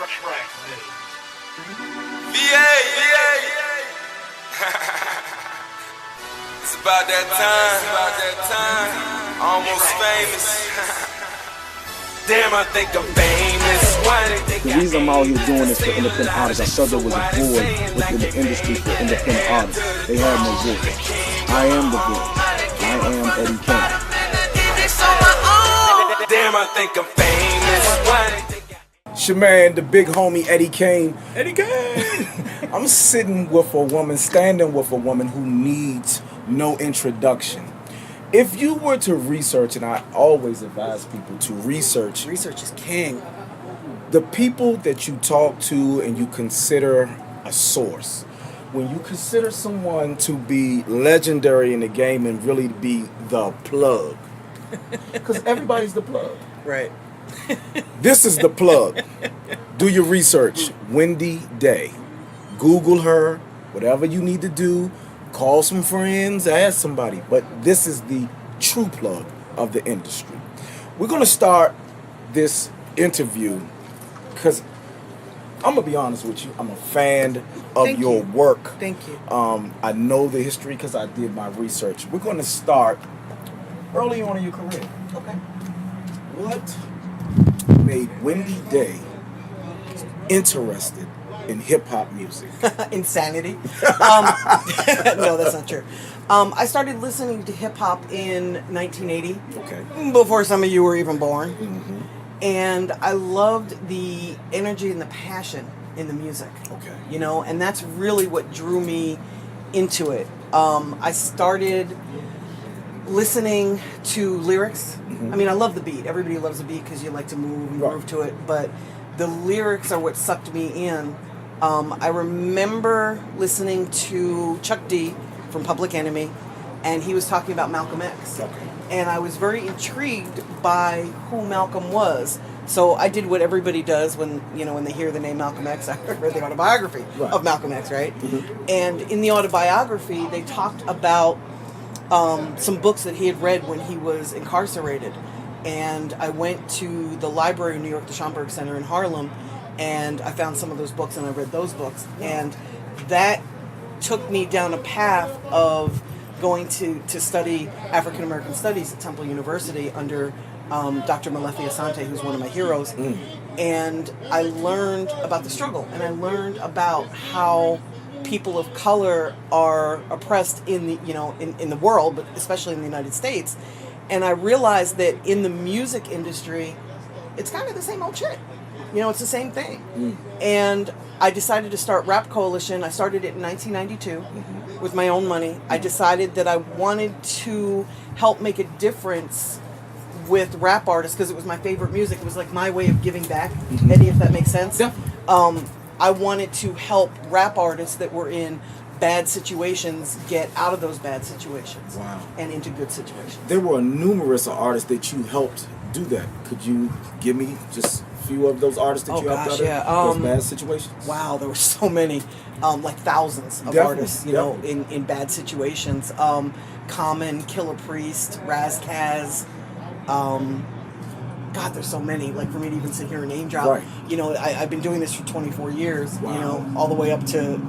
It's about that time, almost famous. Damn, I think I'm famous. The reason I'm out here doing this for independent artists, I saw there was a void within the industry for independent artists. They had no voice. I am the voice. I am Eddie Kayne. Damn, I think I'm famous. It's your man, the big homie Eddie Kayne. Eddie Kayne! I'm standing with a woman who needs no introduction. If you were to research, and I always advise people to research. Research is king. The people that you talk to and you consider a source. When you consider someone to be legendary in the game and really be the plug. Because everybody's the plug. Right. This is the plug. Do your research. Wendy Day. Google her. Whatever you need to do. Call some friends. Ask somebody. But this is the true plug of the industry. We're going to start this interview because I'm going to be honest with you. I'm a fan of your work. Thank you. I know the history because I did my research. We're going to start early on in your career. Okay. What made Wendy Day interested in hip-hop music? Insanity. No, that's not true. I started listening to hip-hop in 1980. Okay. Before some of you were even born. Mm-hmm. And I loved the energy and the passion in the music. Okay. You know, and that's really what drew me into it. I started listening to lyrics. Mm-hmm. I mean, I love the beat. Everybody loves the beat because you like to move and groove to it. But the lyrics are what sucked me in. I remember listening to Chuck D from Public Enemy, and he was talking about Malcolm X. Okay. And I was very intrigued by who Malcolm was. So I did what everybody does when they hear the name Malcolm X. I read the autobiography of Malcolm X, right? Mm-hmm. And in the autobiography, they talked about some books that he had read when he was incarcerated. And I went to the library in New York, the Schomburg Center in Harlem, and I found some of those books and I read those books. And that took me down a path of going to study African American Studies at Temple University under Dr. Malefi Asante, who's one of my heroes. Mm. And I learned about the struggle, and I learned about how people of color are oppressed in the world, but especially in the United States. And I realized that in the music industry, it's kind of the same old shit. It's the same thing. Mm. And I decided to start Rap Coalition. I started it in 1992 with my own money. I decided that I wanted to help make a difference with rap artists because it was my favorite music. It was like my way of giving back, Eddie, if that makes sense. Yeah. I wanted to help rap artists that were in bad situations get out of those bad situations. Wow. And into good situations. There were numerous artists that you helped do that. Could you give me just a few of those artists that you helped out of those bad situations? Wow, there were so many, like thousands of artists, in bad situations. Common, Killer Priest, Razkaz. God, there's so many. Like, for me to even sit here and name drop. Right. I've been doing this for 24 years. Wow. All the way up to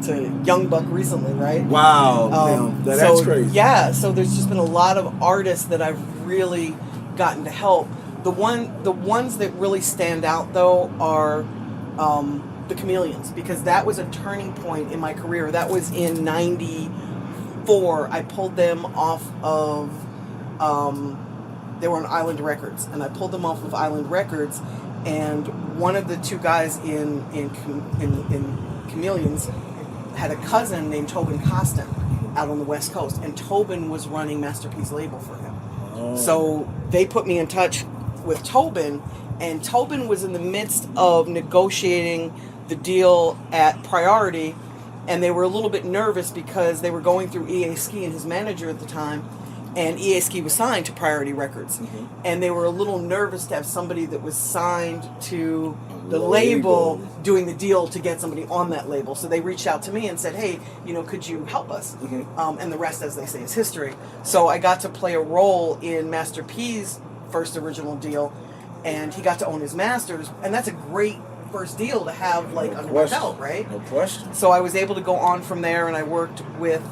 Young Buck recently, right? Wow. That's crazy. Yeah. So there's just been a lot of artists that I've really gotten to help. The ones that really stand out though are the Chameleons, because that was a turning point in my career. That was in '94. I pulled them off of. They were on Island Records, and I pulled them off of Island Records, and one of the two guys in Chameleons had a cousin named Tobin Costin out on the West Coast, and Tobin was running Masterpiece label for him. Oh. So they put me in touch with Tobin, and Tobin was in the midst of negotiating the deal at Priority, and they were a little bit nervous because they were going through E.A. Ski and his manager at the time. And E.A. Ski was signed to Priority Records. Mm-hmm. And they were a little nervous to have somebody that was signed to the label doing the deal to get somebody on that label. So they reached out to me and said, hey, could you help us? Mm-hmm. And the rest, as they say, is history. So I got to play a role in Master P's first original deal. And he got to own his masters. And that's a great first deal to have like No under my question. belt, right? No question. So I was able to go on from there, and I worked with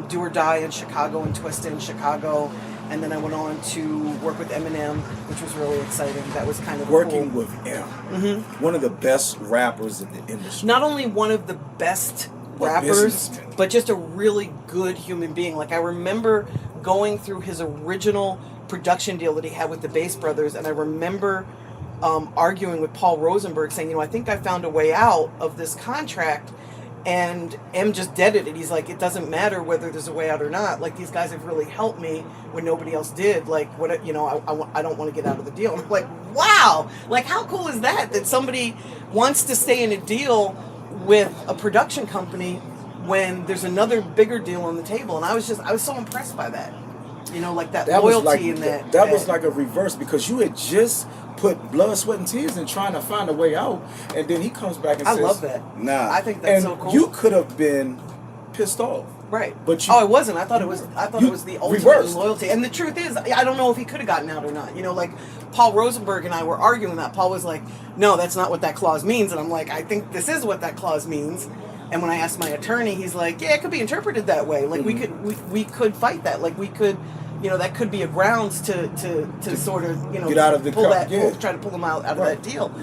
Do or Die in Chicago and Twista in Chicago, and then I went on to work with Eminem, which was really exciting. That was kind of Working cool. with M, one of the best rappers in the industry. Not only one of the best But rappers, businessman. but just a really good human being. Like I remember going through his original production deal that he had with the Bass Brothers, and I remember arguing with Paul Rosenberg, saying, you know, I think I found a way out of this contract. And M just deaded it. He's like, it doesn't matter whether there's a way out or not. Like, these guys have really helped me when nobody else did. Like, what, you know, I don't want to get out of the deal. And I'm like, wow. Like, how cool is that? That somebody wants to stay in a deal with a production company when there's another bigger deal on the table. And I was so impressed by that. You know, like that loyalty in that. That was like a reverse, because you had just put blood, sweat, and tears in trying to find a way out, and then he comes back and I says, love that. Nah. I think that's and so cool. You could have been pissed off. Right. But you, I wasn't. I thought it was the ultimate reversed. loyalty. And the truth is, I don't know if he could have gotten out or not. You know, like Paul Rosenberg and I were arguing that. Paul was like, no, that's not what that clause means. And I'm like, I think this is what that clause means. And when I asked my attorney, he's like, yeah, it could be interpreted that way. Like we could fight that. Like we could, you know, that could be a grounds to sort of, you know, get out of the try to pull him out of that deal.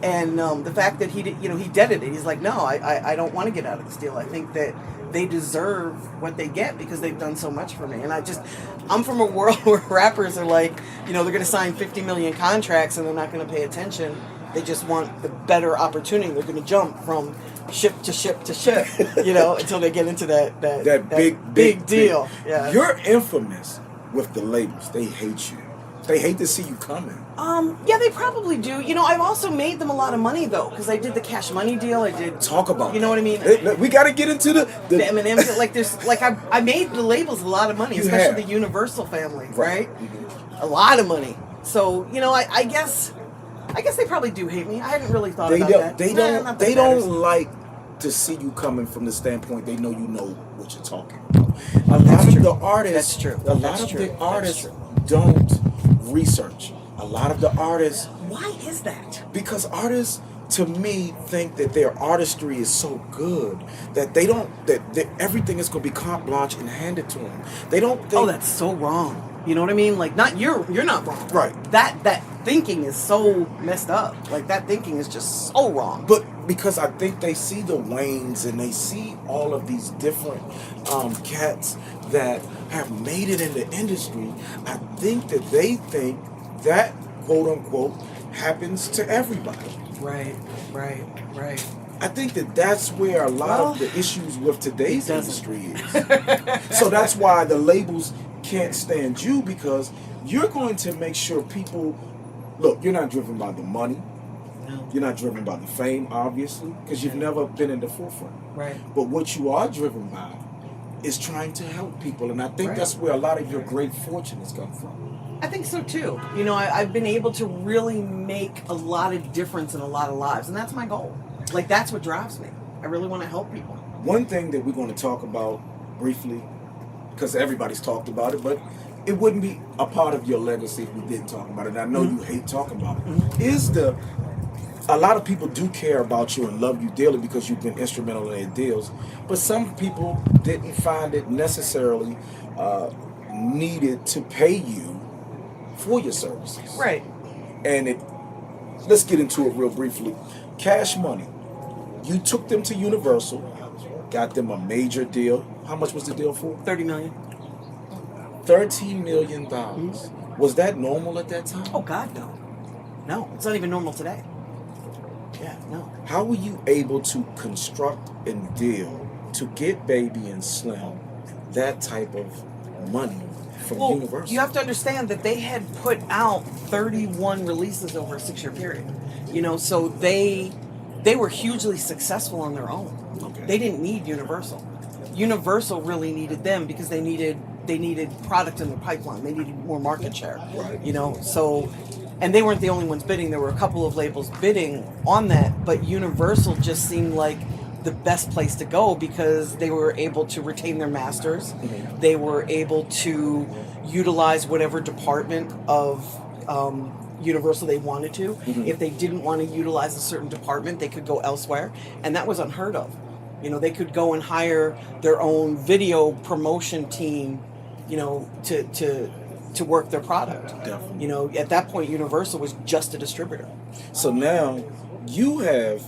And the fact that he did, you know, he deaded it. He's like, no, I don't want to get out of this deal. I think that they deserve what they get because they've done so much for me. And I'm from a world where rappers are like, you know, they're going to sign 50 million contracts and they're not going to pay attention. They just want the better opportunity. They're going to jump from ship to ship to ship, you know, until they get into that big deal. Yeah. You're infamous with the labels. They hate you. They hate to see you coming. Yeah, they probably do. You know, I've also made them a lot of money though, because I did the Cash Money deal. I did talk about. You know what I mean? We got to get into the Eminem deal. Like there's like I made the labels a lot of money, especially the Universal family, right? Mm-hmm. A lot of money. So you know, I guess they probably do hate me. I hadn't really thought about that. They don't like to see you coming from the standpoint they know you know what you're talking about. A lot of the artists, That's true. A lot of the artists don't research. A lot of the artists. Why is that? Because artists, to me, think that their artistry is so good that they don't that everything is going to be carte blanche and handed to them. They don't think. Oh, that's so wrong. You know what I mean? Like, not you're not wrong. Right. That thinking is so messed up. Like that thinking is just so wrong. But because I think they see the Waynes and they see all of these different cats that have made it in the industry, I think that they think that quote unquote happens to everybody. Right. I think that that's where a lot of the issues with today's industry is. So that's why the labels can't stand you, because you're going to make sure people look. You're not driven by the money. No. You're not driven by the fame, obviously, because you've never been in the forefront. Right. But what you are driven by is trying to help people, and I think that's where a lot of your great fortune has come from. I think so too. You know, I've been able to really make a lot of difference in a lot of lives, and that's my goal. Like, that's what drives me. I really want to help people. One thing that we're going to talk about briefly, because everybody's talked about it, but it wouldn't be a part of your legacy if we didn't talk about it. And I know you hate talking about it. Is a lot of people do care about you and love you dearly because you've been instrumental in their deals, but some people didn't find it necessarily needed to pay you for your services. Right. And let's get into it real briefly. Cash Money. You took them to Universal, got them a major deal. How much was the deal for? $30 million. $13 million. Was that normal at that time? Oh God, no. No, it's not even normal today. Yeah, no. How were you able to construct and deal to get Baby and Slim that type of money from Universal? You have to understand that they had put out 31 releases over a 6-year period. You know, so they were hugely successful on their own. Okay. They didn't need Universal. Universal really needed them because they needed product in the pipeline. They needed more market share. Right. You know, so, and they weren't the only ones bidding. There were a couple of labels bidding on that, but Universal just seemed like the best place to go because they were able to retain their masters. Mm-hmm. They were able to utilize whatever department of Universal they wanted to. Mm-hmm. If they didn't want to utilize a certain department, they could go elsewhere, and that was unheard of. You know, they could go and hire their own video promotion team, you know, to work their product. Definitely. You know, at that point, Universal was just a distributor. So now you have,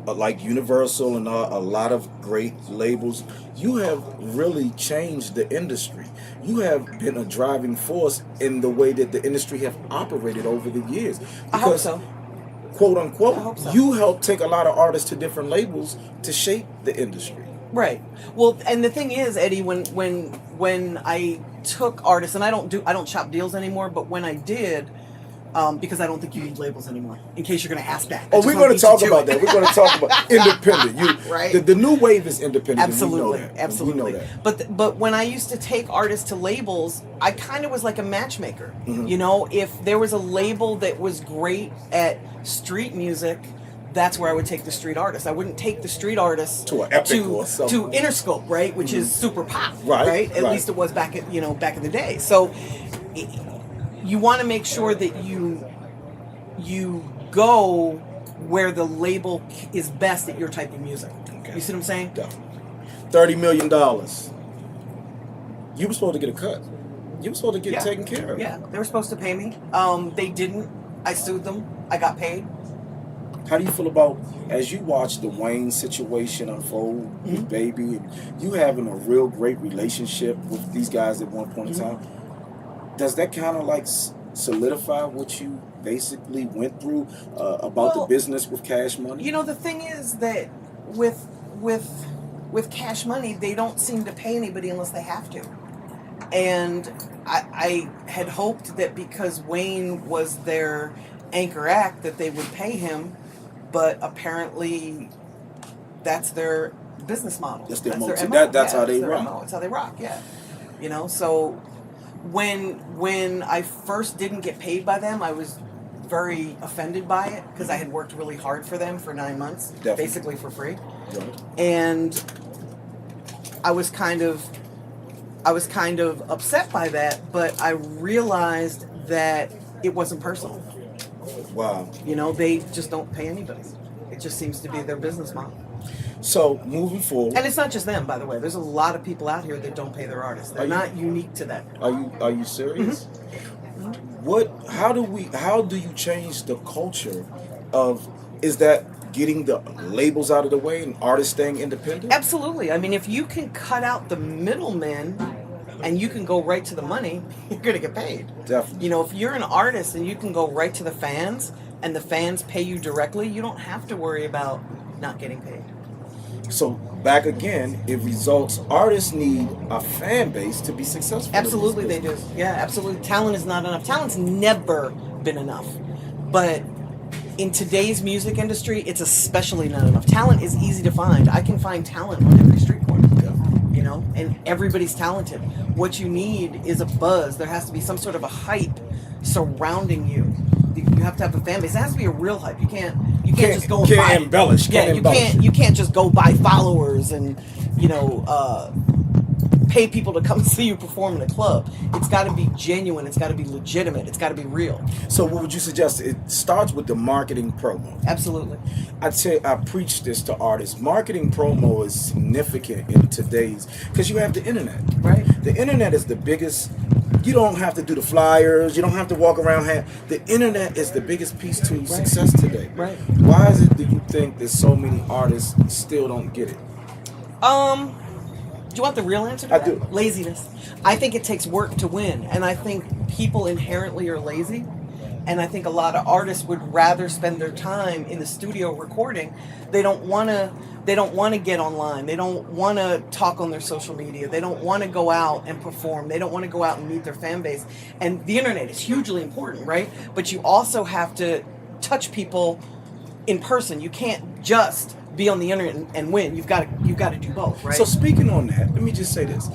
like Universal and a lot of great labels, you have really changed the industry. You have been a driving force in the way that the industry have operated over the years. Because, I hope so. Quote unquote, I hope so. you helped take a lot of artists to different labels to shape the industry. Right. Well, and the thing is, Eddie, when I took artists, and I don't shop deals anymore, but when I did, because I don't think you need labels anymore. In case you're going to ask that. Oh, we're going to talk about that. We're going to talk about independent. Right. The new wave is independent. Absolutely, And we know that. absolutely. We know that. But when I used to take artists to labels, I kind of was like a matchmaker. Mm-hmm. You know, if there was a label that was great at street music, that's where I would take the street artist. I wouldn't take the street artist To an Epic or something. to Interscope, right, which is super pop, Right, At right. least it was back in the day. So you want to make sure that you go where the label is best at your type of music. Okay. You see what I'm saying? Definitely. $30 million. You were supposed to get a cut. You were supposed to get taken care of. Yeah, they were supposed to pay me. They didn't. I sued them. I got paid. How do you feel about, as you watch the Wayne situation unfold Mm-hmm. with Baby, and you having a real great relationship with these guys at one point in Mm-hmm. time? Does that kind of like solidify what you basically went through about the business with Cash Money? You know, the thing is that with Cash Money, they don't seem to pay anybody unless they have to. And I had hoped that because Wayne was their anchor act that they would pay him, but apparently that's their business model. That's their MO. that's how they their rock. MO. It's how they rock, yeah. You know, so when I first didn't get paid by them, I was very offended by it because I had worked really hard for them for 9 months, Definitely. basically for free. Right. And I was kind of upset by that, but I realized that it wasn't personal. Wow. You know, they just don't pay anybody. It just seems to be their business model. So moving forward, And it's not just them, by the way. There's a lot of people out here that don't pay their artists. They're not unique to that. are you serious? Mm-hmm. How do you change the culture of, is that getting the labels out of the way and artists staying independent? Absolutely. I mean, if you can cut out the middlemen and you can go right to the money, you're going to get paid. Definitely. You know, if you're an artist and you can go right to the fans and the fans pay you directly, you don't have to worry about not getting paid. So back again, it results, artists need a fan base to be successful. Absolutely, in they this do. business. Yeah, absolutely. Talent is not enough. Talent's never been enough. But in today's music industry, it's especially not enough. Talent is easy to find. I can find talent on every street corner. You know, and everybody's talented. What you need is a buzz. There has to be some sort of a hype surrounding you. You have to have a fan base. It has to be a real hype. You can't just go and can't buy embellish. Yeah, Can't you embellish. can't just go buy followers and pay people to come see you perform in a club. It's got to be genuine. It's got to be legitimate. It's got to be real. So what would you suggest? It starts with the marketing promo. Absolutely. I preach this to artists. Marketing promo is significant in today's, because you have the internet. Right. The internet is the biggest. You don't have to do the flyers. You don't have to walk around. The internet is the biggest piece to success today. Right. Why is it, do you think that so many artists still don't get it? Do you want the real answer to that? I do. Laziness. I think it takes work to win, and I think people inherently are lazy. And I think a lot of artists would rather spend their time in the studio recording. They don't want to get online. They don't want to talk on their social media. They don't want to go out and perform. They don't want to go out and meet their fan base. And the internet is hugely important, right? But you also have to touch people in person. You can't just be on the internet and win. You've got to do both, right? So speaking on that, let me just say this.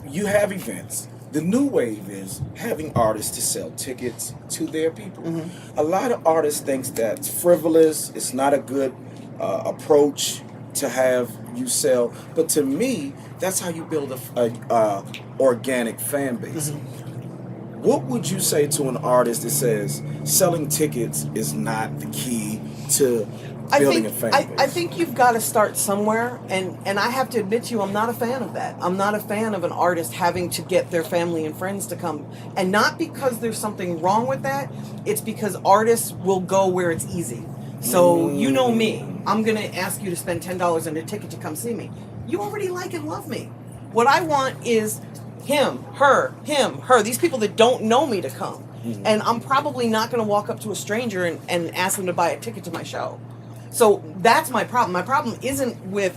You have events. The new wave is having artists to sell tickets to their people. Mm-hmm. A lot of artists thinks that's frivolous. It's not a good approach to have you sell. But to me, that's how you build a organic fan base. Mm-hmm. What would you say to an artist that says selling tickets is not the key to building a fan base? I think you've got to start somewhere, and I have to admit to you, I'm not a fan of that. I'm not a fan of an artist having to get their family and friends to come, and not because there's something wrong with that. It's because artists will go where it's easy. So you know me, I'm gonna ask you to spend $10 on a ticket to come see me. You already like and love me. What I want is him, her, these people that don't know me to come. And I'm probably not going to walk up to a stranger and ask them to buy a ticket to my show. So that's my problem. My problem isn't with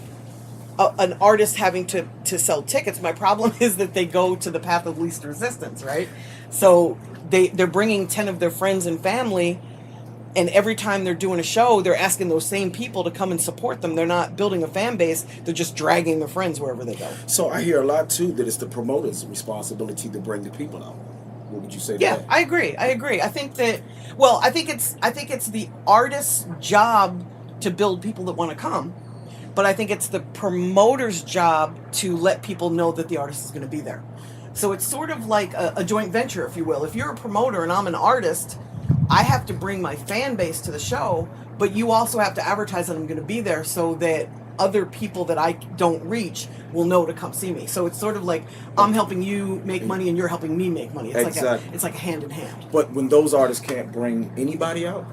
an artist having to sell tickets. My problem is that they go to the path of least resistance, right? So they're bringing 10 of their friends and family, and every time they're doing a show, they're asking those same people to come and support them. They're not building a fan base. They're just dragging their friends wherever they go. So I hear a lot, too, that it's the promoter's responsibility to bring the people out. What would you say to that? Yeah, I agree. I think that, well, I think it's the artist's job to build people that want to come. But I think it's the promoter's job to let people know that the artist is going to be there. So it's sort of like a joint venture, if you will. If you're a promoter and I'm an artist, I have to bring my fan base to the show, but you also have to advertise that I'm going to be there so that other people that I don't reach will know to come see me. So it's sort of like I'm helping you make money and you're helping me make money. It's exactly. Like a hand in hand. But when those artists can't bring anybody out?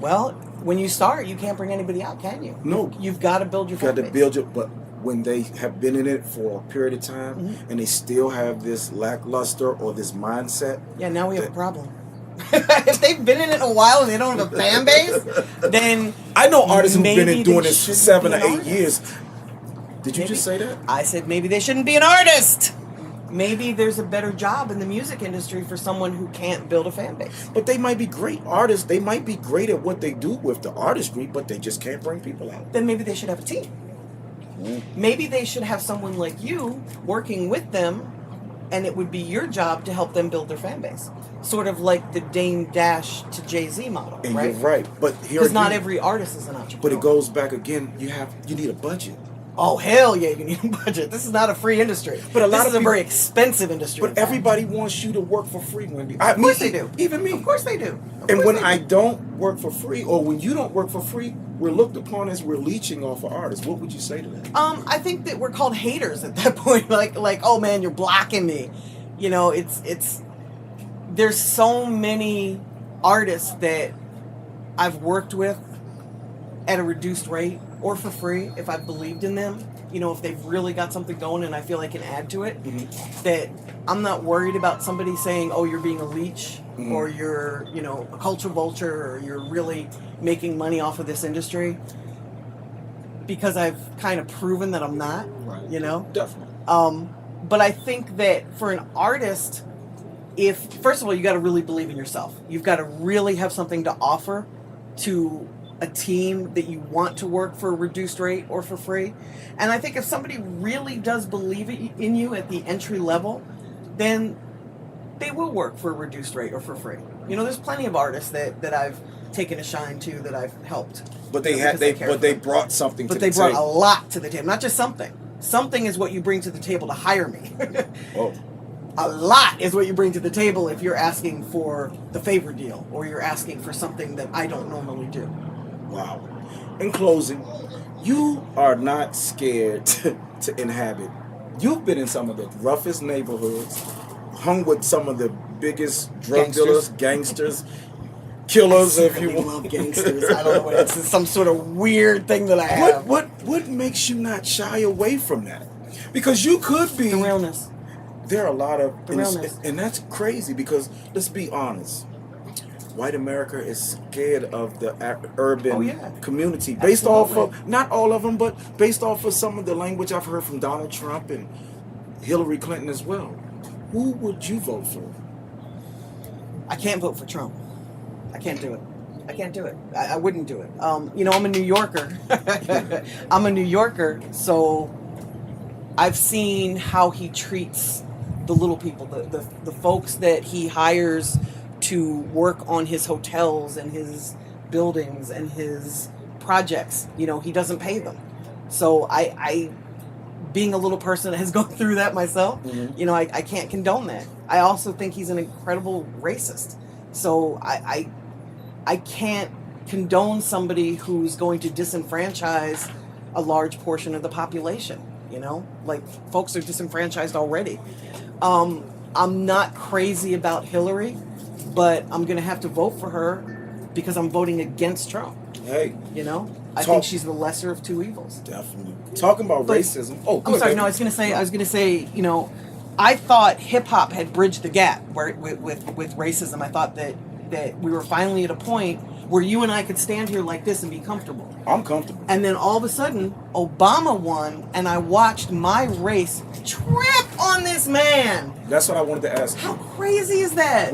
Well, when you start, you can't bring anybody out, can you? No. You've got to build your fan base. But when they have been in it for a period of time and they still have this lackluster or this mindset. Yeah, now we have a problem. If they've been in it a while and they don't have a fan base, then I know artists who've been doing this for 7 or 8 artist. years. Did you just say that? I said maybe they shouldn't be an artist. Maybe there's a better job in the music industry for someone who can't build a fan base. But they might be great artists. They might be great at what they do with the artistry, but they just can't bring people out. Then maybe they should have a team. Maybe they should have someone like you working with them, and it would be your job to help them build their fan base. Sort of like the Dame Dash to Jay-Z model, And right? you're right. But here Because not again- every artist is an entrepreneur. But it goes back again. You need a budget. Oh, hell yeah, you need a budget. This is not a free industry. But a lot this of is a people- very expensive industry. But everybody wants you to work for free, Wendy. Of course they do. Even me. Of course they do. And when I don't work for free, or when you don't work for free, we're looked upon as we're leeching off of artists. What would you say to that? I think that we're called haters at that point. Like, oh man, you're blocking me. You know, it's there's so many artists that I've worked with at a reduced rate or for free if I've believed in them. You know, if they've really got something going and I feel I can add to it, that I'm not worried about somebody saying, oh, you're being a leech or you're, you know, a culture vulture or you're really making money off of this industry, because I've kind of proven that I'm not, you know? Definitely. But I think that for an artist, first of all, you got to really believe in yourself. You've got to really have something to offer to a team that you want to work for a reduced rate or for free. And I think if somebody really does believe in you at the entry level, then they will work for a reduced rate or for free. You know, there's plenty of artists that I've taken a shine to, that I've helped. But they brought something to the table. But they brought a lot to the table, not just something. Something is what you bring to the table to hire me. Oh. A lot is what you bring to the table if you're asking for the favor deal or you're asking for something that I don't normally do. Wow. In closing, you are not scared to inhabit. You've been in some of the roughest neighborhoods, hung with some of the biggest drug dealers, gangsters, killers, if you I will. love gangsters. I don't know what it's some sort of weird thing that I have. What makes you not shy away from that? Because you could be The realness. There are a lot of The realness. and that's crazy because let's be honest. White America is scared of the urban community based off of, not all of them, but based off of some of the language I've heard from Donald Trump and Hillary Clinton as well. Who would you vote for? I can't vote for Trump. I can't do it. I can't do it. I wouldn't do it. You know, I'm a New Yorker. I'm a New Yorker, so I've seen how he treats the little people, the folks that he hires to work on his hotels and his buildings and his projects. You know, he doesn't pay them. So I being a little person that has gone through that myself, you know, I can't condone that. I also think he's an incredible racist. So I can't condone somebody who's going to disenfranchise a large portion of the population, you know? Like, folks are disenfranchised already. I'm not crazy about Hillary, but I'm going to have to vote for her because I'm voting against Trump. Hey. You know? I think she's the lesser of two evils. Definitely. Talking about racism. Oh, I'm sorry. No, I was going to say, you know, I thought hip hop had bridged the gap with racism. I thought that we were finally at a point where you and I could stand here like this and be comfortable. I'm comfortable. And then all of a sudden, Obama won, and I watched my race trip on this man. That's what I wanted to ask you. How crazy is that?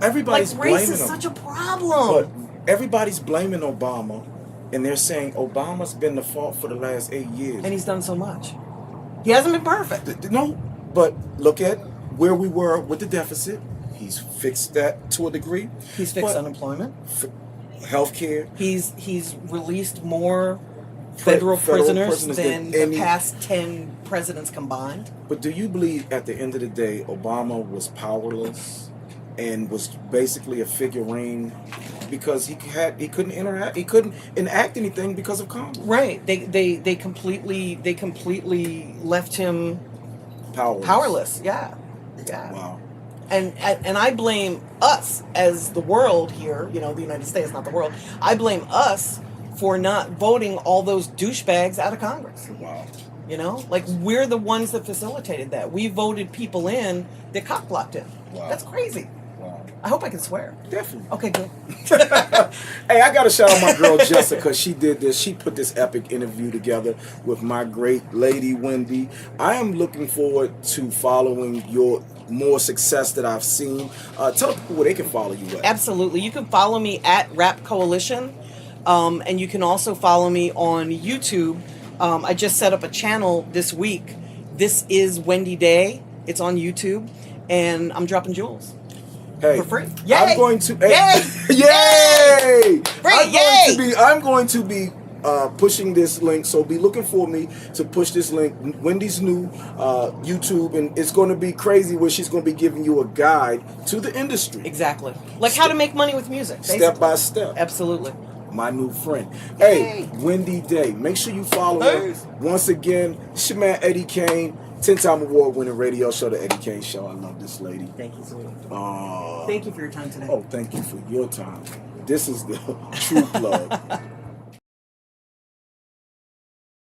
Everybody's like, race blaming is him. such a problem. But everybody's blaming Obama, and they're saying Obama's been the fault for the last 8 years. And he's done so much. He hasn't been perfect. No, but look at where we were with the deficit. He's fixed that to a degree. He's fixed unemployment. Healthcare. He's released more federal prisoners than the past 10 presidents combined. But do you believe at the end of the day Obama was powerless and was basically a figurine because he couldn't interact, he couldn't enact anything because of Congress? Right. They completely left him powerless. Yeah. Wow. And I blame us as the world here, you know, the United States, not the world. I blame us for not voting all those douchebags out of Congress. Wow. You know, like, we're the ones that facilitated that. We voted people in that cock-blocked him. Wow. That's crazy. Wow. I hope I can swear. Definitely. Okay, good. Hey, I got to shout out my girl Jessica. She did this. She put this epic interview together with my great lady Wendy. I am looking forward to following your more success that I've seen. Tell people where they can follow you at. Absolutely. You can follow me at Rap Coalition, and you can also follow me on YouTube. I just set up a channel this week. This is Wendy Day. It's on YouTube, and I'm dropping jewels. Hey, for free. Yay! I'm going to. Yay! Yay! Free! I'm going to be pushing this link, so be looking for me to push this link. Wendy's new YouTube, and it's going to be crazy where she's going to be giving you a guide to the industry. Exactly. Like how to make money with music. Basically. Step by step. Absolutely. My new friend. Hey, Wendy Day. Make sure you follow her. Once again, it's your man Eddie Kayne. 10-time award-winning radio show, The Eddie Kayne Show. I love this lady. Thank you, sweetie. Thank you for your time today. Oh, thank you for your time. This is the true plug.